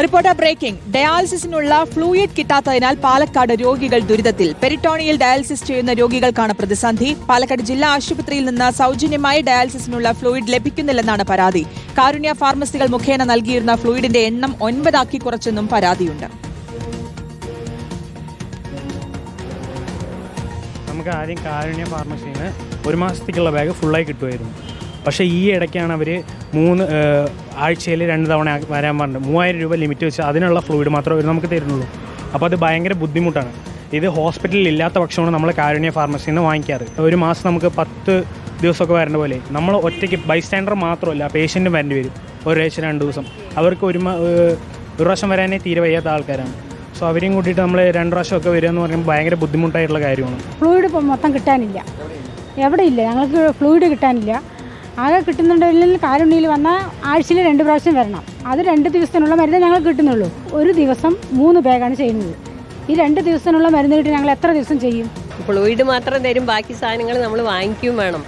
Reporter breaking. ഡയാലിസിസിനുള്ള fluid കിട്ടാത്തതിനാൽ പാലക്കാട് രോഗികൾ ദുരിതത്തിൽ. പെരിറ്റോണിയൽ ഡയാലിസിസ് ചെയ്യുന്ന രോഗികൾക്കാണ് പ്രതിസന്ധി. പാലക്കാട് ജില്ലാ ആശുപത്രിയിൽ നിന്ന് സൗജന്യമായി ഡയാലിസിസിനുള്ള ഫ്ലൂയിഡ് ലഭിക്കുന്നില്ലെന്നാണ് പരാതി. കാരുണ്യ ഫാർമസികൾ മുഖേന നൽകിയിരുന്ന ഫ്ലൂയിഡിന്റെ എണ്ണം 9 ആക്കി കുറച്ചെന്നും പരാതിയുണ്ട്. നമുക്ക് ആദ്യം കാരുണ്യ ഫാർമസിയിൽ നിന്ന് 1 മാസത്തേക്കുള്ള ബാഗ് ഫുള്ളായി കിട്ടുമായിരുന്നു. പക്ഷേ ഈ ഇടയ്ക്കാണ് അവർ 3 ആഴ്ചയിൽ 2 തവണ വരാൻ പറഞ്ഞത്. 3000 രൂപ ലിമിറ്റ് വെച്ച് അതിനുള്ള ഫ്ലൂയിഡ് മാത്രമേ അവർ നമുക്ക് തരുന്നുള്ളൂ. അപ്പോൾ അത് ഭയങ്കര ബുദ്ധിമുട്ടാണ്. ഇത് ഹോസ്പിറ്റലിൽ ഇല്ലാത്ത പക്ഷമാണ് നമ്മൾ കാരുണ്യ ഫാർമസിയിൽ നിന്ന് വാങ്ങിക്കാറ്. 1 മാസം നമുക്ക് 10 ദിവസമൊക്കെ വരേണ്ട പോലെ നമ്മൾ ഒറ്റയ്ക്ക് ബൈസ്റ്റാൻഡർ മാത്രമല്ല പേഷ്യൻറ്റും വരേണ്ടി വരും. ഒരാഴ്ച 2 ദിവസം. അവർക്ക് ഒരു പ്രാവശ്യം വരാനേ തീരെ വയ്യാത്ത ആൾക്കാരാണ്. സോ അവരെയും കൂട്ടിയിട്ട് നമ്മൾ 2 പ്രാവശ്യമൊക്കെ വരിക എന്ന് പറയുമ്പോൾ ഭയങ്കര ബുദ്ധിമുട്ടായിട്ടുള്ള കാര്യമാണ്. ഫ്ലൂയിഡ് ഇപ്പോൾ മൊത്തം കിട്ടാനില്ല, എവിടെയില്ല, ഞങ്ങൾക്ക് ഫ്ലൂയിഡ് കിട്ടാനില്ല. ആകെ കിട്ടുന്നുണ്ടെങ്കിൽ കാരുണ്യയിൽ വന്നാൽ ആഴ്ചയിൽ 2 പ്രാവശ്യം വരണം. അത് 2 ദിവസത്തിനുള്ള മരുന്ന് ഞങ്ങൾ കിട്ടുന്നുള്ളൂ. ഒരു ദിവസം 3 ബാഗാണ് ചെയ്യുന്നത്. ഈ 2 ദിവസത്തിനുള്ള മരുന്ന് കിട്ടി ഞങ്ങൾ എത്ര ദിവസം ചെയ്യും? ഫ്ലൂയിഡ് മാത്രം തരും, ബാക്കി സാധനങ്ങൾ നമ്മൾ വാങ്ങിക്കുകയും വേണം.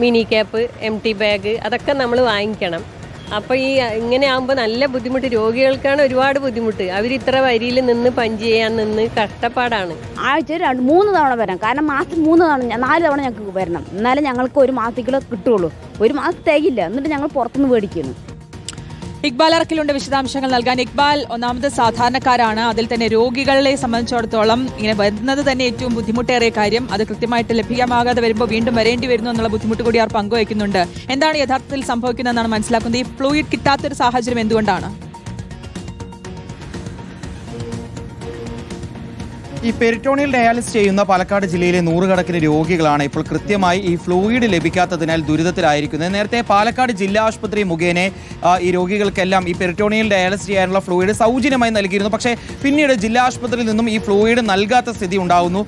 മിനി ക്യാപ്പ്, MT ബാഗ് അതൊക്കെ നമ്മൾ വാങ്ങിക്കണം. അപ്പോൾ ഇങ്ങനെ ആകുമ്പോൾ നല്ല ബുദ്ധിമുട്ട്, രോഗികൾക്കാണ് ഒരുപാട് ബുദ്ധിമുട്ട്. അവരിത്ര വരിയിൽ നിന്ന് പഞ്ച് ചെയ്യാൻ നിന്ന് കഷ്ടപ്പാടാണ്. ആഴ്ച 2-3 തവണ വരാം. കാരണം മാസം 3 തവണ 4 തവണ ഞങ്ങൾക്ക് വരണം. എന്നാലും ഞങ്ങൾക്ക് 1 മാസത്തേക്കുള്ള കിട്ടുള്ളൂ. 1 മാസം തികയില്ല. എന്നിട്ട് ഞങ്ങൾ പുറത്തുനിന്ന് മേടിക്കുന്നു. ഇക്ബാൽ അറക്കലുണ്ട് വിശദാംശങ്ങൾ നൽകാൻ. ഇക്ബാൽ, ഒന്നാമത് സാധാരണക്കാരാണ്, അതിൽ തന്നെ രോഗികളെ സംബന്ധിച്ചിടത്തോളം ഇങ്ങനെ വരുന്നത് തന്നെ ഏറ്റവും ബുദ്ധിമുട്ടേറിയ കാര്യം. അത് കൃത്യമായിട്ട് ലഭ്യമാകാതെ വരുമ്പോൾ വീണ്ടും വരേണ്ടി വരുന്നു എന്നുള്ള ബുദ്ധിമുട്ട് കൂടി അവർ പങ്കുവയ്ക്കുന്നുണ്ട്. എന്താണ് യഥാർത്ഥത്തിൽ സംഭവിക്കുന്നതെന്നാണ് മനസ്സിലാക്കുന്നത്? ഈ ഫ്ലൂയിഡ് കിട്ടാത്തൊരു സാഹചര്യം എന്തുകൊണ്ടാണ്? ഈ പെരിറ്റോണിയൽ ഡയാലിസിസ് ചെയ്യുന്ന പാലക്കാട് ജില്ലയിലെ 100 കണക്കിന് രോഗികളാണ് ഇപ്പോൾ കൃത്യമായി ഈ ഫ്ലൂയിഡ് ലഭിക്കാത്തതിനാൽ ദുരിതത്തിലായിരിക്കുന്നത്. നേരത്തെ പാലക്കാട് ജില്ലാ ആശുപത്രി മുഖേന ഈ രോഗികൾക്കെല്ലാം ഈ പെരിറ്റോണിയൽ ഡയാലിസിസ് ചെയ്യാനുള്ള ഫ്ലൂയിഡ് സൗജന്യമായി നൽകിയിരുന്നു. പക്ഷേ പിന്നീട് ജില്ലാ ആശുപത്രിയിൽ നിന്നും ഈ ഫ്ലൂയിഡ് നൽകാത്ത സ്ഥിതി ഉണ്ടാകുന്നു.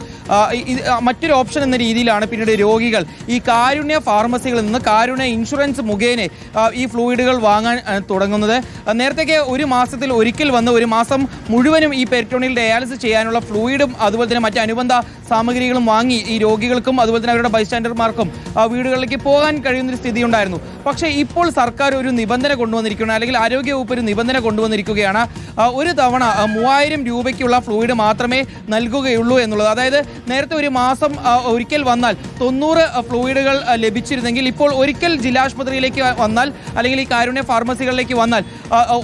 മറ്റൊരു ഓപ്ഷൻ എന്ന രീതിയിലാണ് പിന്നീട് രോഗികൾ ഈ കാരുണ്യ ഫാർമസികളിൽ നിന്ന് കാരുണ്യ ഇൻഷുറൻസ് മുഖേന ഈ ഫ്ലൂയിഡുകൾ വാങ്ങാൻ തുടങ്ങുന്നത്. നേരത്തേക്ക് 1 മാസത്തിൽ ഒരിക്കൽ വന്ന് 1 മാസം മുഴുവനും ഈ പെരിറ്റോണിയൽ ഡയാലിസിസ് ചെയ്യാനുള്ള ഫ്ലൂയിഡ് അതുപോലെ തന്നെ മറ്റ് അനുബന്ധ സാമഗ്രികളും വാങ്ങി ഈ രോഗികൾക്കും അതുപോലെ തന്നെ അവരുടെ ബൈസ്റ്റാൻഡർമാർക്കും വീടുകളിലേക്ക് പോകാൻ കഴിയുന്നൊരു സ്ഥിതി ഉണ്ടായിരുന്നു. പക്ഷേ ഇപ്പോൾ സർക്കാർ ഒരു നിബന്ധന കൊണ്ടുവന്നിരിക്കുകയാണ്, അല്ലെങ്കിൽ ആരോഗ്യവകുപ്പ് ഒരു നിബന്ധന കൊണ്ടുവന്നിരിക്കുകയാണ്. 1 തവണ 3000 രൂപയ്ക്കുള്ള ഫ്ലൂയിഡ് മാത്രമേ നൽകുകയുള്ളൂ എന്നുള്ളത്. അതായത് നേരത്തെ 1 മാസം ഒരിക്കൽ വന്നാൽ 90 ഫ്ലൂയിഡുകൾ ലഭിച്ചിരുന്നെങ്കിൽ ഇപ്പോൾ ഒരിക്കൽ ജില്ലാശുപത്രിയിലേക്ക് വന്നാൽ അല്ലെങ്കിൽ ഈ കാരുണ്യ ഫാർമസികളിലേക്ക് വന്നാൽ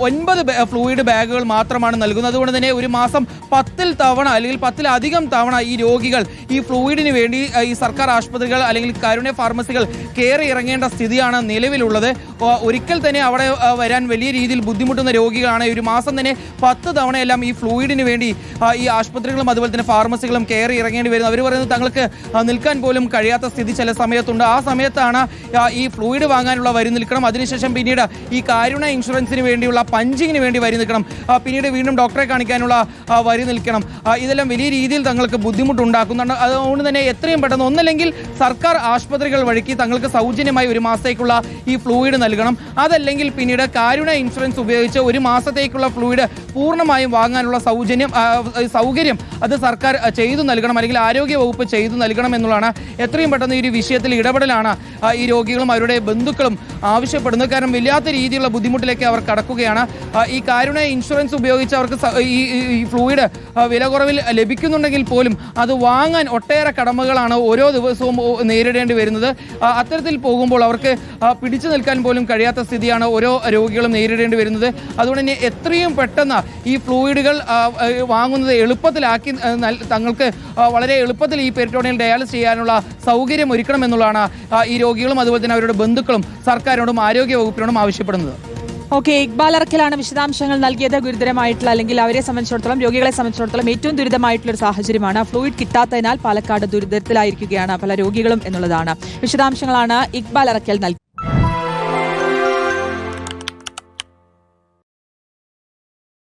9 ഫ്ലൂയിഡ് ബാഗുകൾ മാത്രമാണ് നൽകുന്നത്. അതുകൊണ്ട് തന്നെ 1 മാസം 10 തവണ അല്ലെങ്കിൽ 10-ലധികം തവണ ഈ രോഗികൾ ഈ ഫ്ലൂയിഡിന് വേണ്ടി ഈ സർക്കാർ ആശുപത്രികൾ അല്ലെങ്കിൽ കാരുണ്യ ഫാർമസികൾ കയറി ഇറങ്ങേണ്ട സ്ഥിതിയാണ് നിലവിലുള്ളത്. ഒരിക്കൽ തന്നെ അവിടെ വരാൻ വലിയ രീതിയിൽ ബുദ്ധിമുട്ടുന്ന രോഗികളാണ്. 1 മാസം തന്നെ 10 തവണയെല്ലാം ഈ ഫ്ലൂയിഡിന് വേണ്ടി ഈ ആശുപത്രികളും അതുപോലെ തന്നെ ഫാർമസികളും കയറി ഇറങ്ങേണ്ടി വരുന്നു. അവർ പറയുന്നത് തങ്ങൾക്ക് നിൽക്കാൻ പോലും കഴിയാത്ത സ്ഥിതി ചില സമയത്തുണ്ട്. ആ സമയത്താണ് ഈ ഫ്ലൂയിഡ് വാങ്ങാനുള്ള വരി നിൽക്കണം. അതിനുശേഷം പിന്നീട് ഈ കാരുണ്യ ഇൻഷുറൻസിന് വേണ്ടിയുള്ള പഞ്ചിങ്ങിന് വേണ്ടി വരി നിൽക്കണം. പിന്നീട് വീണ്ടും ഡോക്ടറെ കാണിക്കാനുള്ള വരി നിൽക്കണം. ഇതെല്ലാം വലിയ രീതിയിൽ തങ്ങൾക്ക് ബുദ്ധിമുട്ടുണ്ടാക്കുന്നുണ്ട്. അതുകൊണ്ട് തന്നെ എത്രയും പെട്ടെന്ന് ഒന്നല്ലെങ്കിൽ സർക്കാർ ആശുപത്രികൾ വഴിക്ക് തങ്ങൾക്ക് സൗജന്യമായി 1 മാസത്തേക്കുള്ള ഈ ഫ്ലൂയിഡ് നൽകണം. അതല്ലെങ്കിൽ പിന്നീട് കാരുണ്യ ഇൻഷുറൻസ് ഉപയോഗിച്ച് 1 മാസത്തേക്കുള്ള ഫ്ലൂയിഡ് പൂർണ്ണമായും വാങ്ങാനുള്ള സൗകര്യം അത് സർക്കാർ ചെയ്തു നൽകണം, അല്ലെങ്കിൽ ആരോഗ്യവകുപ്പ് ചെയ്തു നൽകണം എന്നുള്ളതാണ്. എത്രയും പെട്ടെന്ന് ഈ ഒരു വിഷയത്തിൽ ഇടപെടലാണ് ഈ രോഗികളും അവരുടെ ബന്ധുക്കളും ആവശ്യപ്പെടുന്നത്. കാരണം വല്ലാത്ത രീതിയിലുള്ള ബുദ്ധിമുട്ടിലേക്ക് അവർ കടക്കുകയാണ്. ഈ കാരുണ്യ ഇൻഷുറൻസ് ഉപയോഗിച്ച് അവർക്ക് ഈ ഫ്ലൂയിഡ് വില കുറവിൽ ലഭിക്കുന്നുണ്ടെങ്കിൽ പോലും അത് വാങ്ങാൻ ഒട്ടേറെ കടമകളാണ് ഓരോ ദിവസവും നേരിടേണ്ടി വരുന്നത്. അത്തരത്തിൽ പോകുമ്പോൾ അവർക്ക് പിടിച്ചു നിൽക്കാൻ പോലും കഴിയാത്ത സ്ഥിതിയാണ് ഓരോ രോഗികളും നേരിടേണ്ടി വരുന്നത്. അതുകൊണ്ട് തന്നെ എത്രയും പെട്ടെന്ന് ഈ ഫ്ലൂയിഡുകൾ വാങ്ങുന്നത് എളുപ്പത്തിലാക്കി തങ്ങൾക്ക് വളരെ എളുപ്പത്തിൽ ഈ പെരിറ്റോണിയൽ ഡയാലിസിസ് ചെയ്യാനുള്ള സൗകര്യം ഒരുക്കണം എന്നുള്ളതാണ് ഈ രോഗികളും അതുപോലെ തന്നെ അവരുടെ ബന്ധുക്കളും സർക്കാരിനോടും ആരോഗ്യവകുപ്പിനോടും ആവശ്യപ്പെടുന്നത്. ഓക്കെ, ഇക്ബാൽ അറക്കലാണ് വിശദാംശങ്ങൾ നൽകിയത്. ഗുരുതരമായിട്ടുള്ള അല്ലെങ്കിൽ അവരെ സംബന്ധിച്ചിടത്തോളം രോഗികളെ സംബന്ധിച്ചിടത്തോളം ഏറ്റവും ദുരിതമായിട്ടുള്ള ഒരു സാഹചര്യമാണ്. ഫ്ലൂയിഡ് കിട്ടാത്തതിനാൽ പാലക്കാട് ദുരിതത്തിലായിരിക്കുകയാണ് പല രോഗികളും എന്നുള്ളതാണ്. വിശദാംശങ്ങളാണ് ഇക്ബാൽ അറക്കൽ നൽകിയത്.